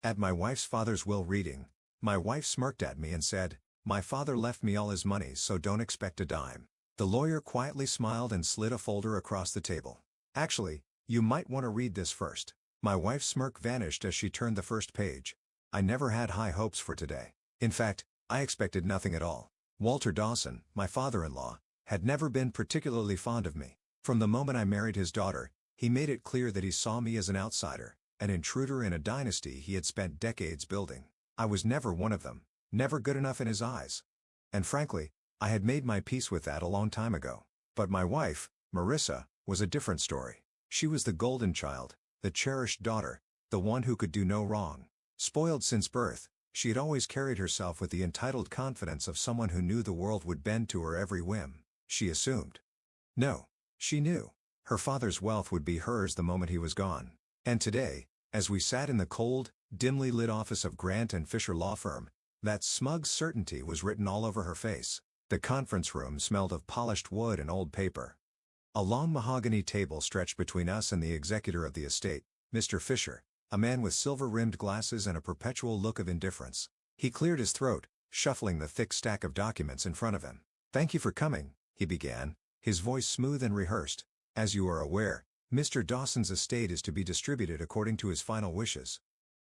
At my wife's father's will reading, my wife smirked at me and said, "My father left me all his money, so don't expect a dime." The lawyer quietly smiled and slid a folder across the table. "Actually, you might want to read this first." My wife's smirk vanished as she turned the first page. I never had high hopes for today. In fact, I expected nothing at all. Walter Dawson, my father-in-law, had never been particularly fond of me. From the moment I married his daughter, he made it clear that he saw me as an outsider, an intruder in a dynasty he had spent decades building. I was never one of them, never good enough in his eyes. And frankly, I had made my peace with that a long time ago. But my wife, Marissa, was a different story. She was the golden child, the cherished daughter, the one who could do no wrong. Spoiled since birth, she had always carried herself with the entitled confidence of someone who knew the world would bend to her every whim. She assumed. No, she knew. Her father's wealth would be hers the moment he was gone. And today, as we sat in the cold, dimly lit office of Grant and Fisher Law Firm, that smug certainty was written all over her face. The conference room smelled of polished wood and old paper. A long mahogany table stretched between us and the executor of the estate, Mr. Fisher, a man with silver-rimmed glasses and a perpetual look of indifference. He cleared his throat, shuffling the thick stack of documents in front of him. "Thank you for coming," he began, his voice smooth and rehearsed. "As you are aware, Mr. Dawson's estate is to be distributed according to his final wishes."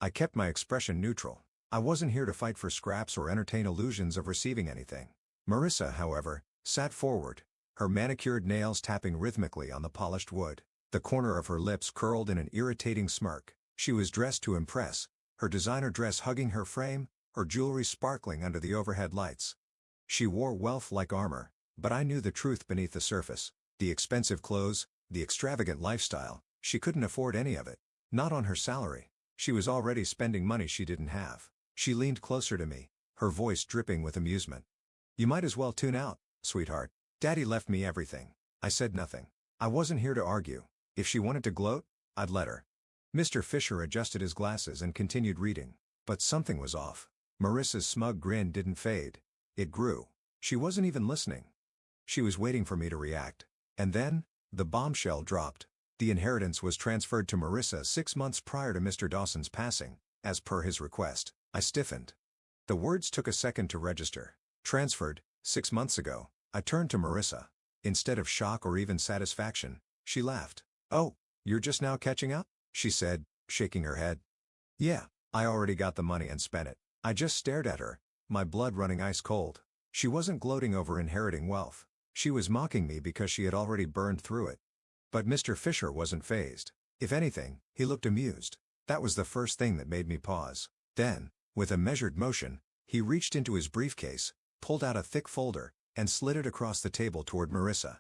I kept my expression neutral. I wasn't here to fight for scraps or entertain illusions of receiving anything. Marissa, however, sat forward, her manicured nails tapping rhythmically on the polished wood. The corner of her lips curled in an irritating smirk. She was dressed to impress, her designer dress hugging her frame, her jewelry sparkling under the overhead lights. She wore wealth like armor, but I knew the truth beneath the surface. The expensive clothes, the extravagant lifestyle, she couldn't afford any of it. Not on her salary. She was already spending money she didn't have. She leaned closer to me, her voice dripping with amusement. "You might as well tune out, sweetheart. Daddy left me everything." I said nothing. I wasn't here to argue. If she wanted to gloat, I'd let her. Mr. Fisher adjusted his glasses and continued reading. But something was off. Marissa's smug grin didn't fade. It grew. She wasn't even listening. She was waiting for me to react. And then, the bombshell dropped. The inheritance was transferred to Marissa 6 months prior to Mr. Dawson's passing, as per his request. I stiffened. The words took a second to register. Transferred, 6 months ago. I turned to Marissa. Instead of shock or even satisfaction, she laughed. "Oh, you're just now catching up?" she said, shaking her head. "Yeah, I already got the money and spent it." I just stared at her, my blood running ice cold. She wasn't gloating over inheriting wealth. She was mocking me because she had already burned through it. But Mr. Fisher wasn't fazed. If anything, he looked amused. That was the first thing that made me pause. Then, with a measured motion, he reached into his briefcase, pulled out a thick folder, and slid it across the table toward Marissa.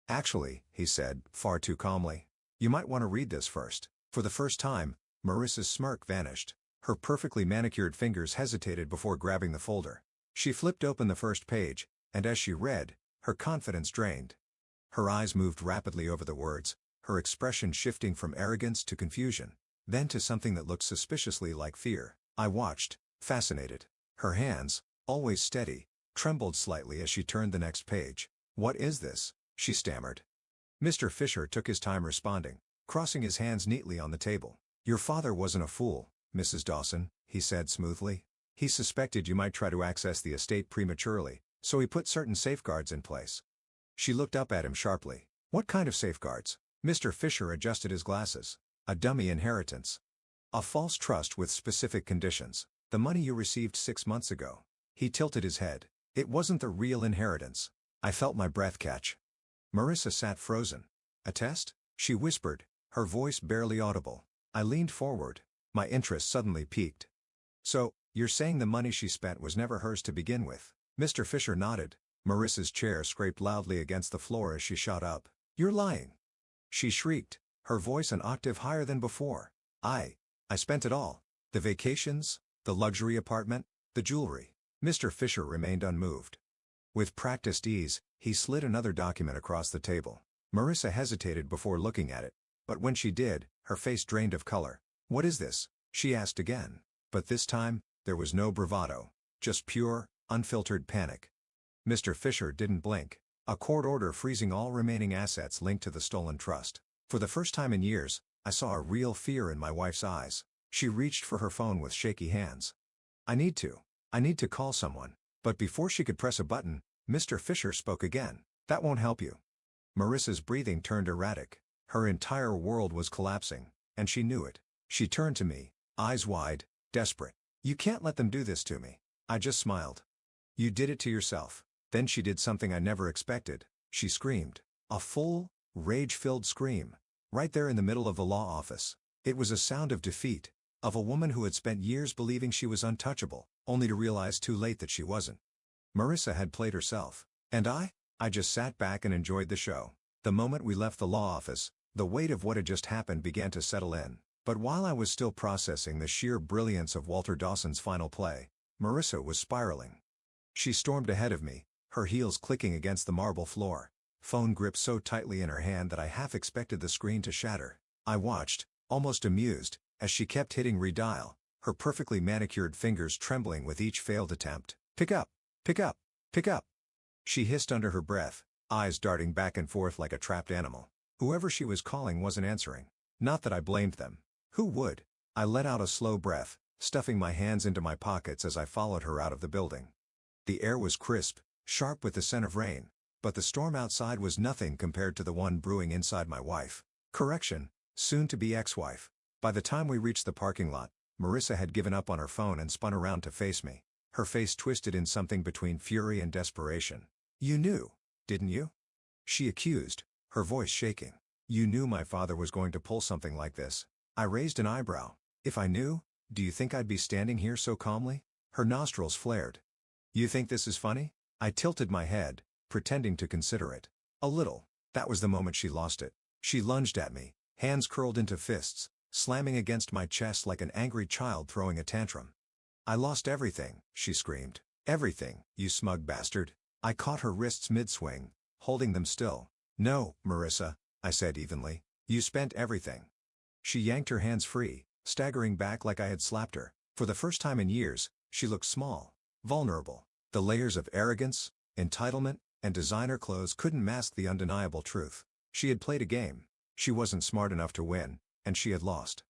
"Actually," he said, far too calmly, "you might want to read this first." For the first time, Marissa's smirk vanished. Her perfectly manicured fingers hesitated before grabbing the folder. She flipped open the first page, and as she read, her confidence drained. Her eyes moved rapidly over the words, her expression shifting from arrogance to confusion, then to something that looked suspiciously like fear. I watched, fascinated. Her hands, always steady, trembled slightly as she turned the next page. "What is this?" she stammered. Mr. Fisher took his time responding, crossing his hands neatly on the table. "Your father wasn't a fool, Mrs. Dawson," he said smoothly. "He suspected you might try to access the estate prematurely, so he put certain safeguards in place." She looked up at him sharply. "What kind of safeguards?" Mr. Fisher adjusted his glasses. "A dummy inheritance. A false trust with specific conditions. The money you received 6 months ago." He tilted his head. "It wasn't the real inheritance." I felt my breath catch. Marissa sat frozen. "A test?" she whispered, her voice barely audible. I leaned forward. My interest suddenly piqued. "So, you're saying the money she spent was never hers to begin with?" Mr. Fisher nodded. Marissa's chair scraped loudly against the floor as she shot up. "You're lying!" she shrieked, her voice an octave higher than before. I spent it all. The vacations, the luxury apartment, the jewelry." Mr. Fisher remained unmoved. With practiced ease, he slid another document across the table. Marissa hesitated before looking at it, but when she did, her face drained of color. "What is this?" she asked again. But this time, there was no bravado, just pure, unfiltered panic. Mr. Fisher didn't blink. "A court order freezing all remaining assets linked to the stolen trust." For the first time in years, I saw a real fear in my wife's eyes. She reached for her phone with shaky hands. I need to. I need to call someone. But before she could press a button, Mr. Fisher spoke again. That won't help you. Marissa's breathing turned erratic. Her entire world was collapsing, and she knew it. She turned to me, eyes wide, desperate. You can't let them do this to me. I just smiled. You did it to yourself. Then she did something I never expected. She screamed. A full, rage-filled scream. Right there in the middle of the law office. It was a sound of defeat. Of a woman who had spent years believing she was untouchable, only to realize too late that she wasn't. Marissa had played herself. And I just sat back and enjoyed the show. The moment we left the law office, the weight of what had just happened began to settle in. But while I was still processing the sheer brilliance of Walter Dawson's final play, Marissa was spiraling. She stormed ahead of me, her heels clicking against the marble floor, phone gripped so tightly in her hand that I half expected the screen to shatter. I watched, almost amused, as she kept hitting redial, her perfectly manicured fingers trembling with each failed attempt. Pick up! Pick up! Pick up! She hissed under her breath, eyes darting back and forth like a trapped animal. Whoever she was calling wasn't answering. Not that I blamed them. Who would? I let out a slow breath, stuffing my hands into my pockets as I followed her out of the building. The air was crisp, sharp with the scent of rain, but the storm outside was nothing compared to the one brewing inside my wife. Correction, soon-to-be ex-wife. By the time we reached the parking lot, Marissa had given up on her phone and spun around to face me, her face twisted in something between fury and desperation. You knew, didn't you? She accused, her voice shaking. You knew my father was going to pull something like this. I raised an eyebrow. If I knew, do you think I'd be standing here so calmly? Her nostrils flared. You think this is funny? I tilted my head, pretending to consider it. A little. That was the moment she lost it. She lunged at me, hands curled into fists, slamming against my chest like an angry child throwing a tantrum. I lost everything, she screamed. Everything, you smug bastard. I caught her wrists mid-swing, holding them still. No, Marissa, I said evenly. You spent everything. She yanked her hands free, staggering back like I had slapped her. For the first time in years, she looked small, vulnerable. The layers of arrogance, entitlement, and designer clothes couldn't mask the undeniable truth. She had played a game. She wasn't smart enough to win, and she had lost.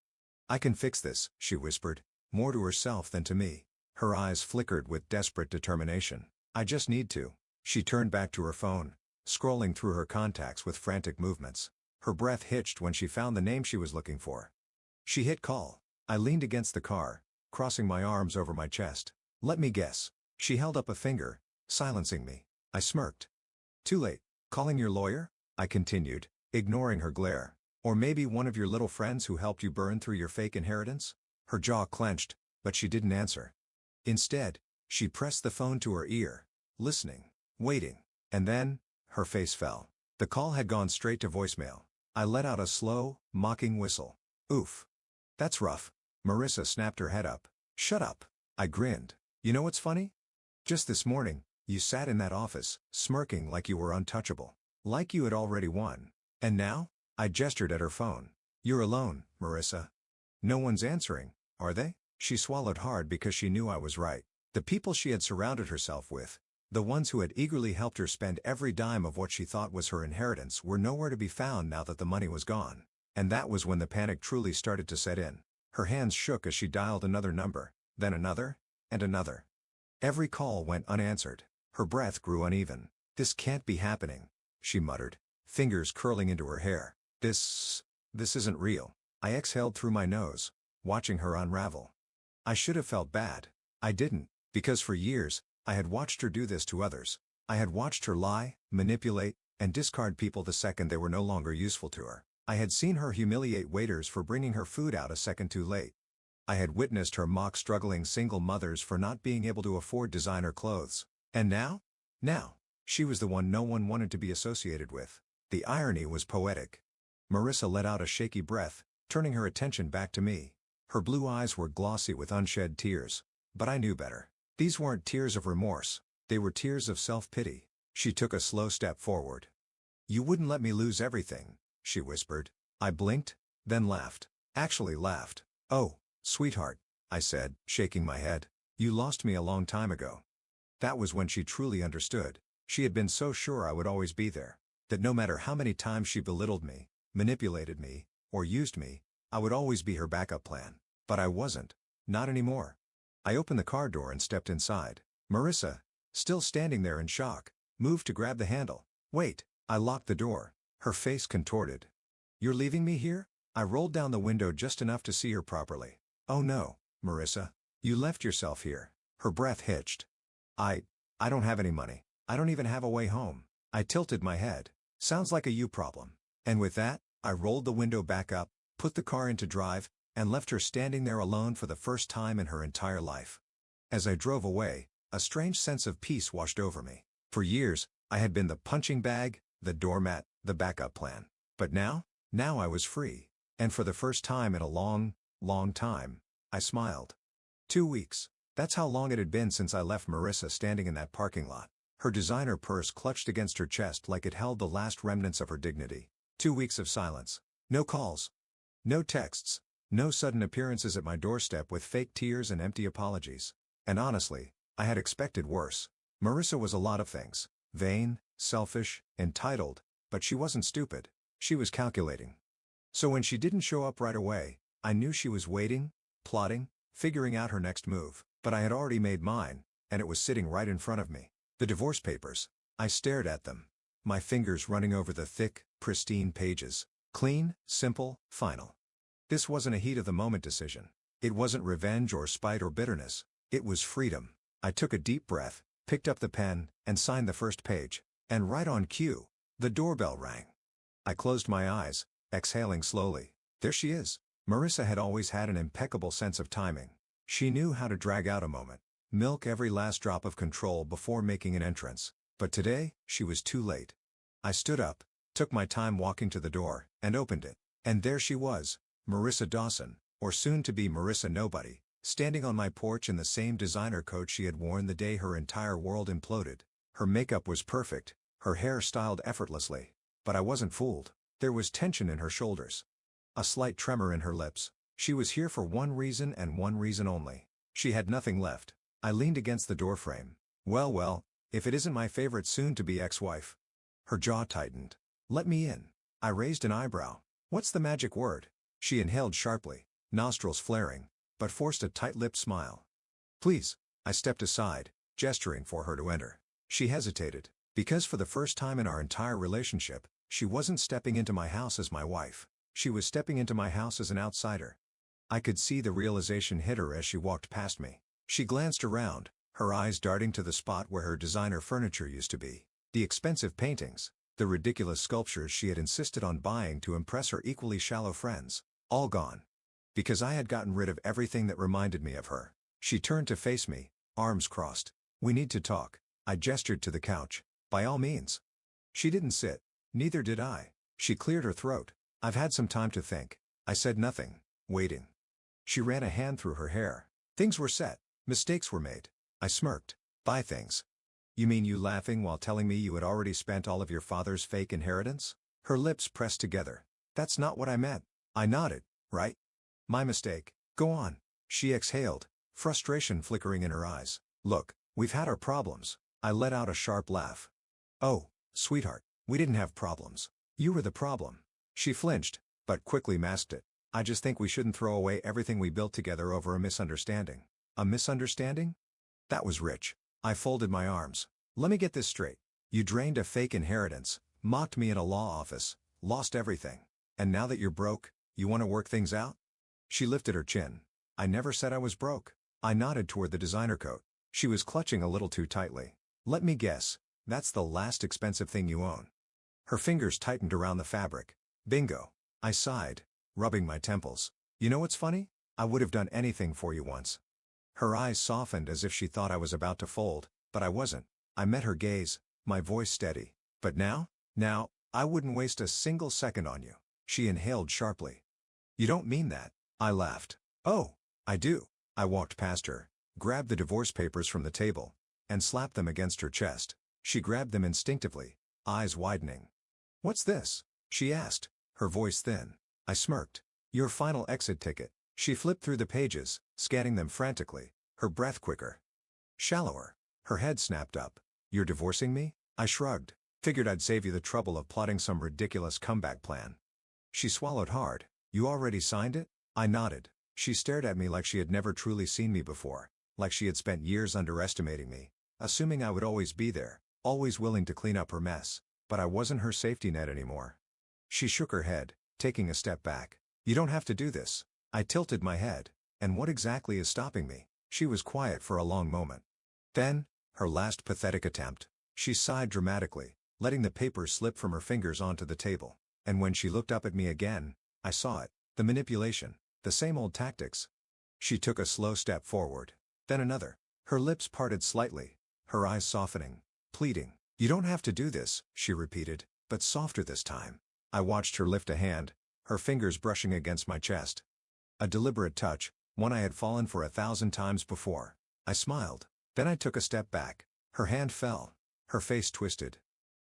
I can fix this, she whispered, more to herself than to me. Her eyes flickered with desperate determination. I just need to. She turned back to her phone, scrolling through her contacts with frantic movements. Her breath hitched when she found the name she was looking for. She hit call. I leaned against the car, crossing my arms over my chest. Let me guess. She held up a finger, silencing me. I smirked. Too late. Calling your lawyer? I continued, ignoring her glare. Or maybe one of your little friends who helped you burn through your fake inheritance? Her jaw clenched, but she didn't answer. Instead, she pressed the phone to her ear, listening, waiting. And then, her face fell. The call had gone straight to voicemail. I let out a slow, mocking whistle. Oof. That's rough. Marissa snapped her head up. Shut up. I grinned. You know what's funny? Just this morning, you sat in that office, smirking like you were untouchable. Like you had already won. And now? I gestured at her phone. You're alone, Marissa. No one's answering, are they? She swallowed hard because she knew I was right. The people she had surrounded herself with, the ones who had eagerly helped her spend every dime of what she thought was her inheritance, were nowhere to be found now that the money was gone. And that was when the panic truly started to set in. Her hands shook as she dialed another number, then another, and another. Every call went unanswered. Her breath grew uneven. This can't be happening, she muttered, fingers curling into her hair. This isn't real. I exhaled through my nose, watching her unravel. I should have felt bad. I didn't, because for years, I had watched her do this to others. I had watched her lie, manipulate, and discard people the second they were no longer useful to her. I had seen her humiliate waiters for bringing her food out a second too late. I had witnessed her mock struggling single mothers for not being able to afford designer clothes. And now? Now, she was the one no one wanted to be associated with. The irony was poetic. Marissa let out a shaky breath, turning her attention back to me. Her blue eyes were glossy with unshed tears. But I knew better. These weren't tears of remorse. They were tears of self-pity. She took a slow step forward. You wouldn't let me lose everything, she whispered. I blinked, then laughed. Actually laughed. Oh, sweetheart, I said, shaking my head. You lost me a long time ago. That was when she truly understood. She had been so sure I would always be there. That no matter how many times she belittled me, manipulated me, or used me, I would always be her backup plan. But I wasn't. Not anymore. I opened the car door and stepped inside. Marissa, still standing there in shock, moved to grab the handle. Wait, I locked the door. Her face contorted. You're leaving me here? I rolled down the window just enough to see her properly. Oh no, Marissa. You left yourself here. Her breath hitched. I don't have any money. I don't even have a way home. I tilted my head. Sounds like a you problem. And with that, I rolled the window back up, put the car into drive, and left her standing there alone for the first time in her entire life. As I drove away, a strange sense of peace washed over me. For years, I had been the punching bag, the doormat, the backup plan. But now I was free. And for the first time in a long, long time, I smiled. 2 weeks. That's how long it had been since I left Marissa standing in that parking lot. Her designer purse clutched against her chest like it held the last remnants of her dignity. 2 weeks of silence. No calls. No texts. No sudden appearances at my doorstep with fake tears and empty apologies. And honestly, I had expected worse. Marissa was a lot of things. Vain, selfish, entitled, but she wasn't stupid. She was calculating. So when she didn't show up right away, I knew she was waiting, plotting, figuring out her next move. But I had already made mine, and it was sitting right in front of me. The divorce papers. I stared at them, my fingers running over the thick, pristine pages. Clean, simple, final. This wasn't a heat-of-the-moment decision. It wasn't revenge or spite or bitterness. It was freedom. I took a deep breath, picked up the pen, and signed the first page. And right on cue, the doorbell rang. I closed my eyes, exhaling slowly. There she is. Marissa had always had an impeccable sense of timing. She knew how to drag out a moment, milk every last drop of control before making an entrance. But today, she was too late. I stood up, took my time walking to the door, and opened it. And there she was, Marissa Dawson, or soon-to-be Marissa Nobody, standing on my porch in the same designer coat she had worn the day her entire world imploded. Her makeup was perfect, her hair styled effortlessly. But I wasn't fooled. There was tension in her shoulders. A slight tremor in her lips. She was here for one reason and one reason only. She had nothing left. I leaned against the doorframe. Well, if it isn't my favorite soon-to-be ex-wife. Her jaw tightened. Let me in. I raised an eyebrow. What's the magic word? She inhaled sharply, nostrils flaring, but forced a tight-lipped smile. Please. I stepped aside, gesturing for her to enter. She hesitated, because for the first time in our entire relationship, she wasn't stepping into my house as my wife. She was stepping into my house as an outsider. I could see the realization hit her as she walked past me. She glanced around, her eyes darting to the spot where her designer furniture used to be. The expensive paintings, the ridiculous sculptures she had insisted on buying to impress her equally shallow friends, all gone. Because I had gotten rid of everything that reminded me of her. She turned to face me, arms crossed. We need to talk. I gestured to the couch. By all means. She didn't sit. Neither did I. She cleared her throat. I've had some time to think. I said nothing, waiting. She ran a hand through her hair. Things were set. Mistakes were made. I smirked. Buy things. You mean you laughing while telling me you had already spent all of your father's fake inheritance? Her lips pressed together. That's not what I meant. I nodded. Right? My mistake. Go on. She exhaled, frustration flickering in her eyes. Look, we've had our problems. I let out a sharp laugh. Oh, sweetheart, we didn't have problems. You were the problem. She flinched, but quickly masked it. I just think we shouldn't throw away everything we built together over a misunderstanding. A misunderstanding? That was rich. I folded my arms. Let me get this straight. You drained a fake inheritance, mocked me in a law office, lost everything. And now that you're broke, you want to work things out? She lifted her chin. I never said I was broke. I nodded toward the designer coat. She was clutching a little too tightly. Let me guess, that's the last expensive thing you own. Her fingers tightened around the fabric. Bingo. I sighed, rubbing my temples. You know what's funny? I would have done anything for you once. Her eyes softened as if she thought I was about to fold, but I wasn't. I met her gaze, my voice steady. But now, I wouldn't waste a single second on you. She inhaled sharply. You don't mean that. I laughed. Oh, I do. I walked past her, grabbed the divorce papers from the table, and slapped them against her chest. She grabbed them instinctively, eyes widening. What's this? She asked, her voice thin. I smirked. Your final exit ticket. She flipped through the pages, scanning them frantically, her breath quicker. Shallower. Her head snapped up. You're divorcing me? I shrugged. Figured I'd save you the trouble of plotting some ridiculous comeback plan. She swallowed hard. You already signed it? I nodded. She stared at me like she had never truly seen me before, like she had spent years underestimating me, assuming I would always be there, always willing to clean up her mess, but I wasn't her safety net anymore. She shook her head, taking a step back. "You don't have to do this." I tilted my head. "And what exactly is stopping me?" She was quiet for a long moment. Then, her last pathetic attempt, she sighed dramatically, letting the papers slip from her fingers onto the table. And when she looked up at me again, I saw it. The manipulation. The same old tactics. She took a slow step forward. Then another. Her lips parted slightly, her eyes softening, pleading. "You don't have to do this," she repeated, but softer this time. I watched her lift a hand, her fingers brushing against my chest. A deliberate touch, one I had fallen for 1,000 times before. I smiled. Then I took a step back. Her hand fell. Her face twisted.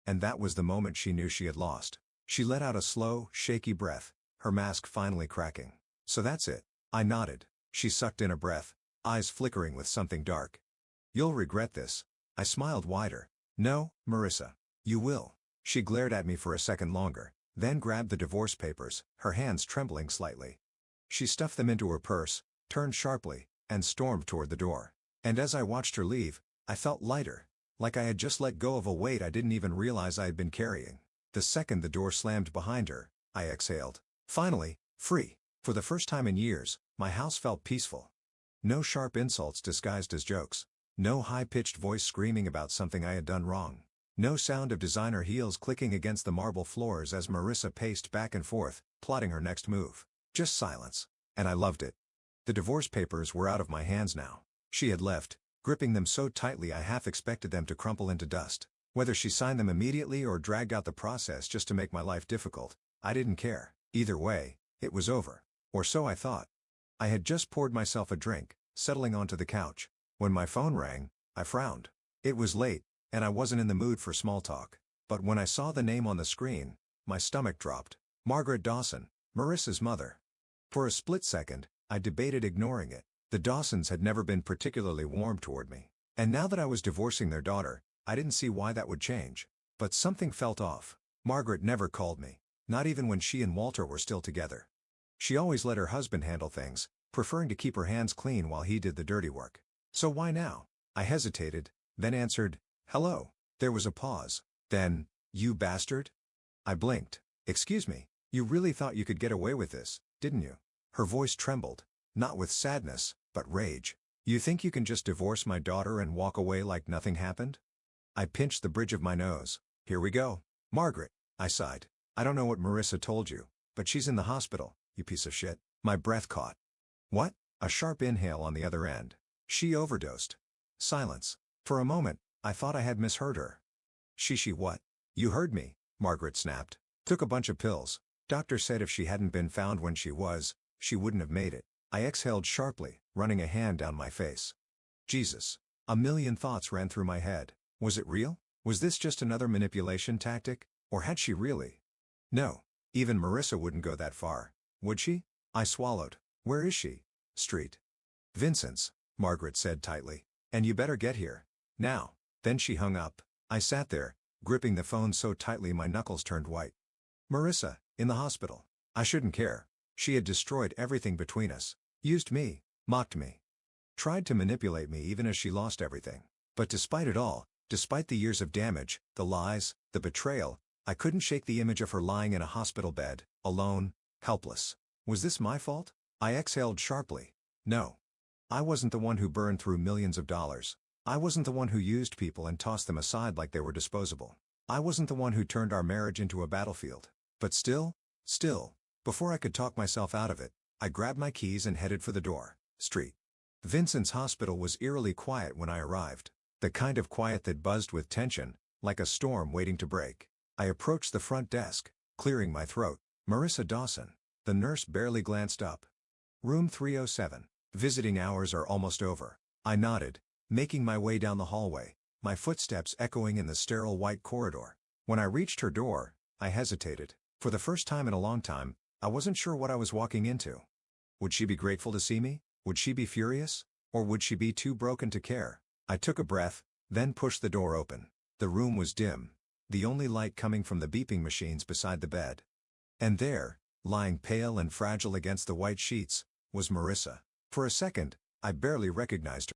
And that was the moment she knew she had lost. She let out a slow, shaky breath, her mask finally cracking. "So that's it." I nodded. She sucked in a breath, eyes flickering with something dark. "You'll regret this." I smiled wider. "No, Marissa. You will." She glared at me for a second longer, then grabbed the divorce papers, her hands trembling slightly. She stuffed them into her purse, turned sharply, and stormed toward the door. And as I watched her leave, I felt lighter, like I had just let go of a weight I didn't even realize I had been carrying. The second the door slammed behind her, I exhaled. Finally, free. For the first time in years, my house felt peaceful. No sharp insults disguised as jokes. No high-pitched voice screaming about something I had done wrong. No sound of designer heels clicking against the marble floors as Marissa paced back and forth, plotting her next move. Just silence. And I loved it. The divorce papers were out of my hands now. She had left, gripping them so tightly I half expected them to crumple into dust. Whether she signed them immediately or dragged out the process just to make my life difficult, I didn't care. Either way, it was over. Or so I thought. I had just poured myself a drink, settling onto the couch. When my phone rang, I frowned. It was late, and I wasn't in the mood for small talk. But when I saw the name on the screen, my stomach dropped. Margaret Dawson, Marissa's mother. For a split second, I debated ignoring it. The Dawsons had never been particularly warm toward me. And now that I was divorcing their daughter, I didn't see why that would change. But something felt off. Margaret never called me, not even when she and Walter were still together. She always let her husband handle things, preferring to keep her hands clean while he did the dirty work. So why now? I hesitated, then answered, "Hello." There was a pause. Then, "You bastard?" I blinked. "Excuse me, you really thought you could get away with this, didn't you?" Her voice trembled, not with sadness, but rage. "You think you can just divorce my daughter and walk away like nothing happened?" I pinched the bridge of my nose. "Here we go." "Margaret," I sighed. "I don't know what Marissa told you, but she's in the hospital, you piece of shit." My breath caught. "What?" A sharp inhale on the other end. "She overdosed." Silence. For a moment, I thought I had misheard her. She what?" "You heard me," Margaret snapped. "Took a bunch of pills. Doctor said if she hadn't been found when she wouldn't have made it." I exhaled sharply, running a hand down my face. Jesus. A million thoughts ran through my head. Was it real? Was this just another manipulation tactic? Or had she really? No. Even Marissa wouldn't go that far. Would she? I swallowed. "Where is she?" "Street. Vincent's," Margaret said tightly. "And you better get here. Now." Then she hung up. I sat there, gripping the phone so tightly my knuckles turned white. Marissa, in the hospital. I shouldn't care. She had destroyed everything between us. Used me, mocked me. Tried to manipulate me even as she lost everything. But despite it all, despite the years of damage, the lies, the betrayal, I couldn't shake the image of her lying in a hospital bed, alone, helpless. Was this my fault? I exhaled sharply. No. I wasn't the one who burned through millions of dollars. I wasn't the one who used people and tossed them aside like they were disposable. I wasn't the one who turned our marriage into a battlefield. But still, before I could talk myself out of it, I grabbed my keys and headed for the door. Street. Vincent's hospital was eerily quiet when I arrived. The kind of quiet that buzzed with tension, like a storm waiting to break. I approached the front desk, clearing my throat. "Marissa Dawson." The nurse barely glanced up. "Room 307. Visiting hours are almost over." I nodded, making my way down the hallway, my footsteps echoing in the sterile white corridor. When I reached her door, I hesitated. For the first time in a long time, I wasn't sure what I was walking into. Would she be grateful to see me? Would she be furious? Or would she be too broken to care? I took a breath, then pushed the door open. The room was dim, the only light coming from the beeping machines beside the bed. And there, lying pale and fragile against the white sheets, was Marissa. For a second, I barely recognized her.